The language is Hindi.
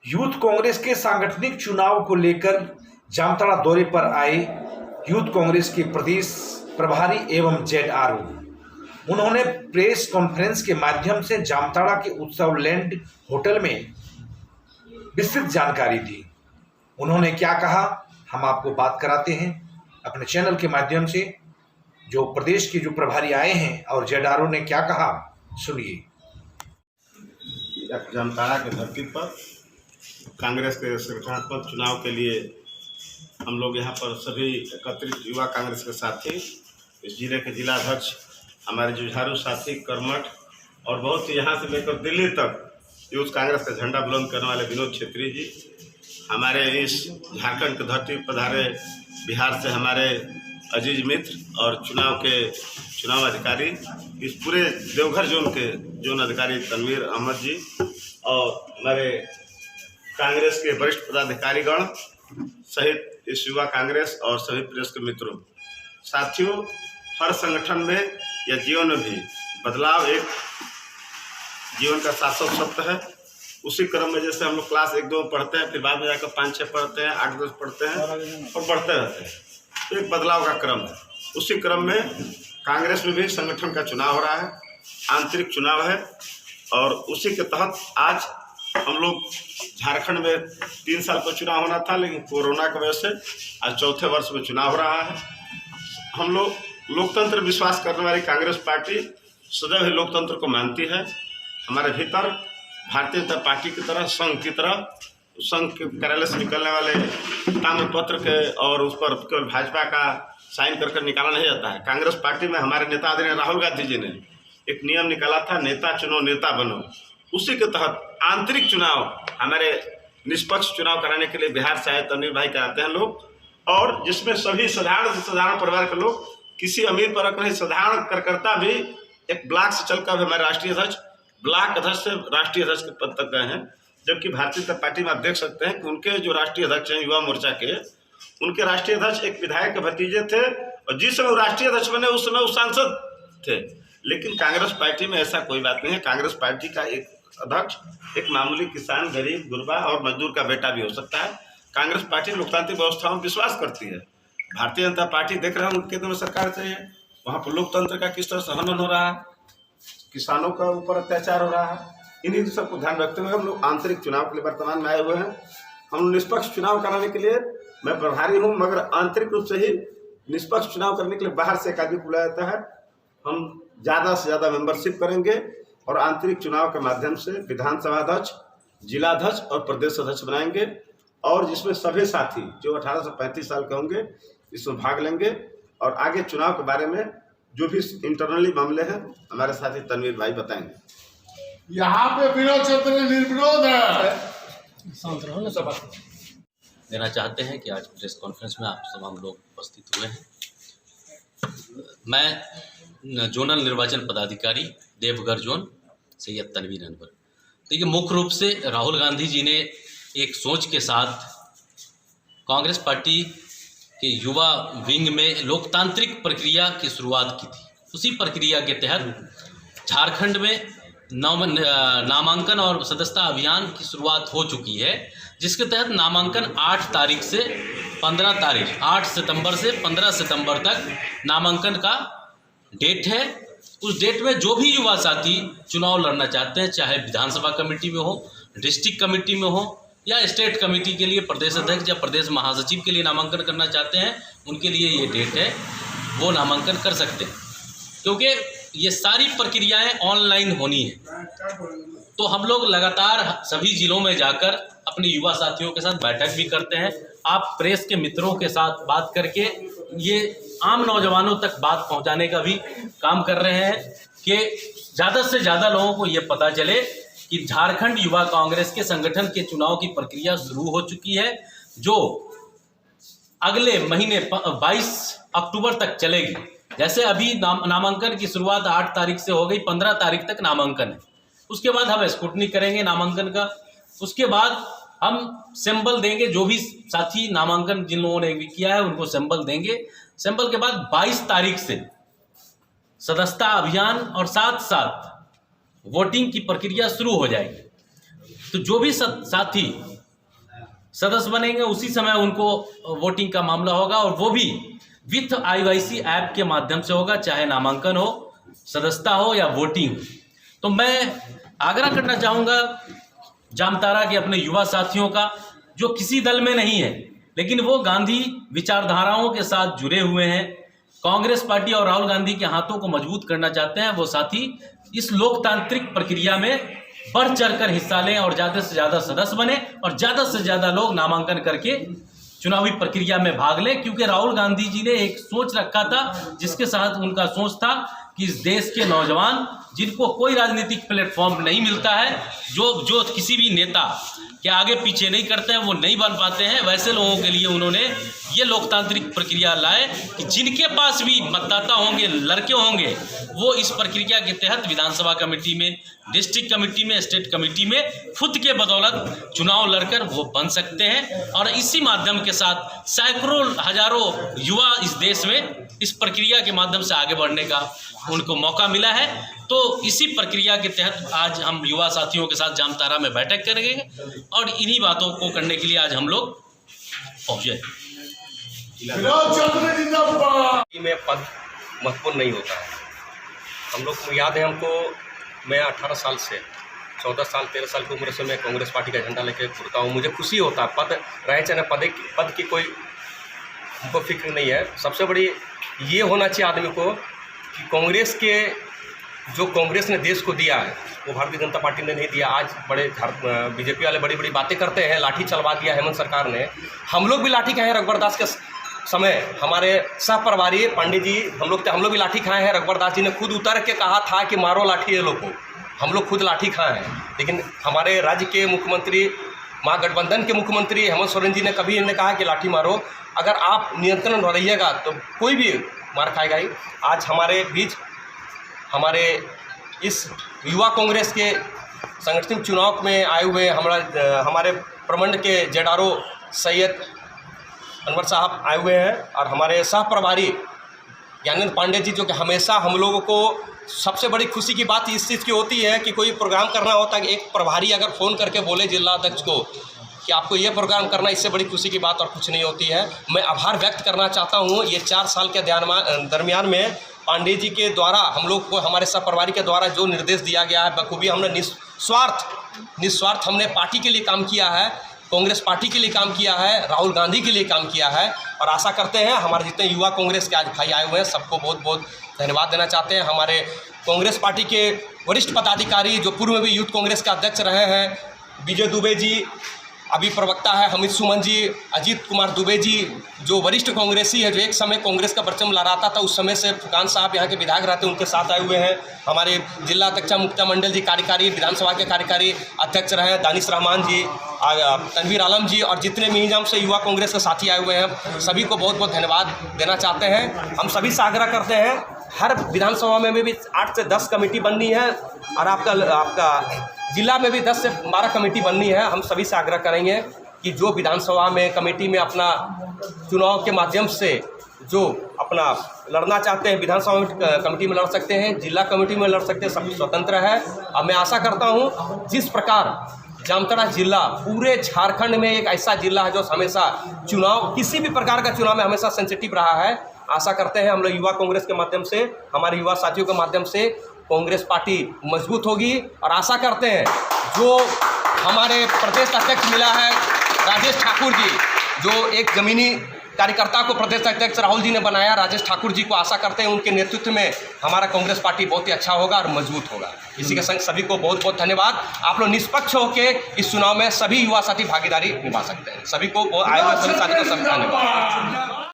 यूथ कांग्रेस के सांगठनिक चुनाव को लेकर जामताड़ा दौरे पर आए यूथ कांग्रेस के प्रदेश प्रभारी एवं जेडआरओ। उन्होंने प्रेस कॉन्फ्रेंस के माध्यम से जामताड़ा के उत्सव लैंड होटल में विस्तृत जानकारी दी। उन्होंने क्या कहा हम आपको बात कराते हैं अपने चैनल के माध्यम से। जो प्रदेश के जो प्रभारी आए हैं और जेडआरओ ने क्या कहा सुनिए। जामताड़ा के धरती पर कांग्रेस के संगठनात्मक चुनाव के लिए हम लोग यहाँ पर सभी एकत्रित युवा कांग्रेस के साथी, इस जिले के जिलाध्यक्ष, हमारे जुझारू साथी कर्मठ और बहुत यहाँ से लेकर दिल्ली तक यूथ कांग्रेस का झंडा बुलंद करने वाले विनोद छेत्री जी, हमारे इस झारखंड की धरती पर पधारे बिहार से हमारे अजीज मित्र और चुनाव अधिकारी, इस पूरे देवघर जोन के जोन अधिकारी तनवीर अहमद जी और हमारे कांग्रेस के वरिष्ठ पदाधिकारीगण सहित इस युवा कांग्रेस और सभी प्रेस के मित्रों, साथियों, हर संगठन में या जीवन में भी बदलाव एक जीवन का शाश्वत सत्य है। उसी क्रम में जैसे हम लोग क्लास 1-2 पढ़ते हैं, फिर बाद में जाकर 5-6 पढ़ते हैं, 8-10 पढ़ते हैं और बढ़ते रहते हैं, तो एक बदलाव का क्रम है। उसी क्रम में कांग्रेस में भी संगठन का चुनाव हो रहा है, आंतरिक चुनाव है और उसी के तहत आज हम लोग झारखंड में 3 साल पर चुनाव होना था, लेकिन कोरोना की वजह से आज चौथे वर्ष में चुनाव हो रहा है। हम लोग लोकतंत्र विश्वास करने वाली कांग्रेस पार्टी सदैव ही लोकतंत्र को मानती है। हमारे भीतर भारतीय जनता पार्टी की तरह संघ की तरह संघ के कार्यालय से निकलने वाले ताम्र पत्र के और उस पर केवल भाजपा का साइन कर निकाला नहीं जाता है। कांग्रेस पार्टी में हमारे नेता आदरणीय राहुल गांधी जी ने एक नियम निकाला था, नेता चुनो नेता बनो। उसी के तहत आंतरिक चुनाव, हमारे निष्पक्ष चुनाव कराने के लिए बिहार से आए तनवीर भाई कराते हैं लोग, और जिसमें सभी साधारण से साधारण परिवार के लोग, किसी अमीर पर नहीं, साधारण कार्यकर्ता भी एक ब्लॉक से चलकर हमारे राष्ट्रीय अध्यक्ष, ब्लॉक अध्यक्ष से राष्ट्रीय अध्यक्ष के पद तक गए हैं। जबकि भारतीय जनता पार्टी में आप देख सकते हैं कि उनके जो राष्ट्रीय अध्यक्ष हैं युवा मोर्चा के, उनके राष्ट्रीय अध्यक्ष एक विधायक के भतीजे थे और जिस समय वो राष्ट्रीय अध्यक्ष बने उस समय वो सांसद थे। लेकिन कांग्रेस पार्टी में ऐसा कोई बात नहीं है। कांग्रेस पार्टी का एक अध्यक्ष एक मामूली किसान, गरीब, गुरबा और मजदूर का बेटा भी हो सकता है। कांग्रेस पार्टी लोकतांत्रिक व्यवस्था में विश्वास करती है। भारतीय जनता पार्टी देख रहा है उनके केंद्र में सरकार चाहिए, वहाँ पर लोकतंत्र का किस तरह से हनन हो रहा है, किसानों का ऊपर अत्याचार हो रहा है। इन्हीं सबको ध्यान रखते हुए हम लोग आंतरिक चुनाव के लिए वर्तमान में आए हुए हैं। हम निष्पक्ष चुनाव कराने के लिए मैं प्रभारी हूँ, मगर आंतरिक रूप से ही निष्पक्ष चुनाव करने के लिए बाहर से एक आदमी बुलाया जाता है। हम ज़्यादा से ज़्यादा मेंबरशिप करेंगे और आंतरिक चुनाव के माध्यम से विधानसभा अध्यक्ष, जिलाध्यक्ष और प्रदेश अध्यक्ष बनाएंगे, और जिसमें सभी साथी जो 18 से 35 साल के होंगे इसमें भाग लेंगे। और आगे चुनाव के बारे में जो भी इंटरनली मामले हैं हमारे साथी तनवीर भाई बताएंगे। यहाँ पे विरोध क्षेत्र निर्विरोध है। देना चाहते हैं कि आज प्रेस कॉन्फ्रेंस में आप तमाम लोग उपस्थित हुए हैं। मैं जोनल निर्वाचन पदाधिकारी देवघर जोन सैयद तनवीर अनवर। देखिए, मुख्य रूप से राहुल गांधी जी ने एक सोच के साथ कांग्रेस पार्टी के युवा विंग में लोकतांत्रिक प्रक्रिया की शुरुआत की थी। उसी प्रक्रिया के तहत झारखंड में नामांकन और सदस्यता अभियान की शुरुआत हो चुकी है, जिसके तहत नामांकन 8 तारीख से 15 तारीख 8 सितंबर से 15 सितंबर तक नामांकन का डेट है। उस डेट में जो भी युवा साथी चुनाव लड़ना चाहते हैं, चाहे विधानसभा कमेटी में हो, डिस्ट्रिक्ट कमेटी में हो या स्टेट कमेटी के लिए प्रदेश अध्यक्ष या प्रदेश महासचिव के लिए नामांकन करना चाहते हैं, उनके लिए ये डेट है, वो नामांकन कर सकते हैं। क्योंकि ये सारी प्रक्रियाएं ऑनलाइन होनी है, तो हम लोग लगातार सभी जिलों में जाकर अपने युवा साथियों के साथ बैठक भी करते हैं। आप प्रेस के मित्रों के साथ बात करके ये आम नौजवानों तक बात पहुंचाने का भी काम कर रहे हैं कि ज़्यादा से ज़्यादा लोगों को ये पता चले कि झारखंड युवा कांग्रेस के संगठन के चुनाव की प्रक्रिया शुरू हो चुकी है, जो अगले महीने 22 अक्टूबर तक चलेगी। जैसे अभी नामांकन की शुरुआत 8 तारीख से हो गई, 15 तारीख तक नामांकन है। उसके बाद हम स्क्रूटनी करेंगे नामांकन का। उसके बाद हम सिंबल देंगे, जो भी साथी नामांकन जिन लोगों ने भी किया है उनको सिंबल देंगे। सिंबल के बाद 22 तारीख से सदस्यता अभियान और साथ साथ वोटिंग की प्रक्रिया शुरू हो जाएगी। तो जो भी साथी सदस्य बनेंगे उसी समय उनको वोटिंग का मामला होगा, और वो भी विथ IYC ऐप के माध्यम से होगा, चाहे नामांकन हो, सदस्यता हो या वोटिंग हो। तो मैं आग्रह करना चाहूँगा जामताड़ा के अपने युवा साथियों का, जो किसी दल में नहीं है लेकिन वो गांधी विचारधाराओं के साथ जुड़े हुए हैं, कांग्रेस पार्टी और राहुल गांधी के हाथों को मजबूत करना चाहते हैं, वो साथी इस लोकतांत्रिक प्रक्रिया में बढ़ चढ़कर हिस्सा लें और ज़्यादा से ज़्यादा सदस्य बने और ज़्यादा से ज़्यादा लोग नामांकन करके चुनावी प्रक्रिया में भाग लें। क्योंकि राहुल गांधी जी ने एक सोच रखा था, जिसके साथ उनका सोच था कि इस देश के नौजवान जिनको कोई राजनीतिक प्लेटफॉर्म नहीं मिलता है, जो किसी भी नेता के आगे पीछे नहीं करते हैं, वो नहीं बन पाते हैं, वैसे लोगों के लिए उन्होंने ये लोकतांत्रिक प्रक्रिया लाए कि जिनके पास भी मतदाता होंगे, लड़के होंगे, वो इस प्रक्रिया के तहत विधानसभा कमेटी में, डिस्ट्रिक्ट कमेटी में, स्टेट कमेटी में खुद के बदौलत चुनाव लड़कर वो बन सकते हैं। और इसी माध्यम के साथ सैकड़ों हजारों युवा इस देश में इस प्रक्रिया के माध्यम से आगे बढ़ने का उनको मौका मिला है। तो इसी प्रक्रिया के तहत आज हम युवा साथियों के साथ जामताड़ा में बैठक करेंगे और इन्हीं बातों को करने के लिए आज हम लोग पहुँचे। विनोद चौधरी जिंदाबाद। में पद महत्वपूर्ण नहीं होता है। हम लोग को याद है, मैं 18 साल से 14 साल 13 साल की उम्र से मैं कांग्रेस पार्टी का झंडा लेकर घूरता हूँ। मुझे खुशी होता है, पद रहे चाहे पद की कोई हमको फिक्र नहीं है। सबसे बड़ी ये होना चाहिए आदमी को कि कांग्रेस ने देश को दिया है वो भारतीय जनता पार्टी ने नहीं दिया। आज बड़े बीजेपी वाले बड़ी बड़ी बातें करते हैं, लाठी चलवा दिया हेमंत सरकार ने। हम लोग भी लाठी खाए हैं रघुवर दास के समय, हमारे सह प्रभारी पांडे जी, हम लोग भी लाठी खाए हैं। रघुवर दास जी ने खुद उतर के कहा था कि मारो लाठी ये लोग को, हम लोग खुद लाठी खाए हैं। लेकिन हमारे राज्य के मुख्यमंत्री, महागठबंधन के मुख्यमंत्री हेमंत सोरेन जी ने कभी इन्हें कहा कि लाठी मारो। अगर आप नियंत्रण रहिएगा तो कोई भी मार खाएगा ही। आज हमारे बीच हमारे इस युवा कांग्रेस के संगठित चुनाव में आए हुए हमारे प्रमंड के जेडारो सैयद अनवर साहब आए हुए हैं, और हमारे सह प्रभारी ज्ञानेंद्र पांडे जी, जो कि हमेशा हम लोगों को सबसे बड़ी खुशी की बात इस चीज़ की होती है कि कोई प्रोग्राम करना होता है कि एक प्रभारी अगर फ़ोन करके बोले जिला अध्यक्ष को कि आपको ये प्रोग्राम करना, इससे बड़ी खुशी की बात और कुछ नहीं होती है। मैं आभार व्यक्त करना चाहता हूँ। ये 4 साल के दरमियान में पांडे जी के द्वारा हम लोग को, हमारे सब प्रभारी के द्वारा जो निर्देश दिया गया है, बखूबी हमने निस्वार्थ हमने पार्टी के लिए काम किया है, कांग्रेस पार्टी के लिए काम किया है, राहुल गांधी के लिए काम किया है। और आशा करते हैं हमारे जितने युवा कांग्रेस के आज भाई आए हुए हैं, सबको बहुत बहुत धन्यवाद देना चाहते हैं। हमारे कांग्रेस पार्टी के वरिष्ठ पदाधिकारी जो पूर्व में भी यूथ कांग्रेस के अध्यक्ष रहे हैं, विजय दुबे जी, अभी प्रवक्ता है हमिद सुमन जी, अजीत कुमार दुबे जी, जो वरिष्ठ कांग्रेसी है, जो एक समय कांग्रेस का परचम लहराता था, उस समय से फुकान साहब यहाँ के विधायक रहते, उनके साथ आए हुए हैं। हमारे जिला अध्यक्ष मुक्ता मंडल जी कार्यकारी विधानसभा के कार्यकारी अध्यक्ष रहे दानिश रहमान जी, तनवीर आलम जी, और जितने भी निजाम से युवा कांग्रेस के साथी आए हुए हैं, सभी को बहुत बहुत धन्यवाद देना चाहते हैं। हम सभी से आग्रह करते हैं, हर विधानसभा में भी 8 से 10 कमेटी बननी है, और आपका जिला में भी 10 से 12 कमेटी बननी है। हम सभी से आग्रह करेंगे कि जो विधानसभा में कमेटी में अपना चुनाव के माध्यम से जो अपना लड़ना चाहते हैं, विधानसभा में कमेटी में लड़ सकते हैं, जिला कमेटी में लड़ सकते हैं, सब स्वतंत्र है। अब मैं आशा करता हूँ जिस प्रकार जामताड़ा जिला पूरे झारखंड में एक ऐसा जिला है जो हमेशा चुनाव, किसी भी प्रकार का चुनाव में हमेशा सेंसिटिव रहा है। आशा करते हैं हम लोग युवा कांग्रेस के माध्यम से, हमारे युवा साथियों के माध्यम से कांग्रेस पार्टी मजबूत होगी। और आशा करते हैं जो हमारे प्रदेश अध्यक्ष मिला है राजेश ठाकुर जी, जो एक ज़मीनी कार्यकर्ता को प्रदेश अध्यक्ष राहुल जी ने बनाया, राजेश ठाकुर जी को आशा करते हैं उनके नेतृत्व में हमारा कांग्रेस पार्टी बहुत ही अच्छा होगा और मजबूत होगा। इसी के संग सभी को बहुत बहुत धन्यवाद। आप लोग निष्पक्ष होकर इस चुनाव में सभी युवा साथी भागीदारी निभा सकते हैं। सभी को आए हुए सभी साथी को सभी धन्यवाद।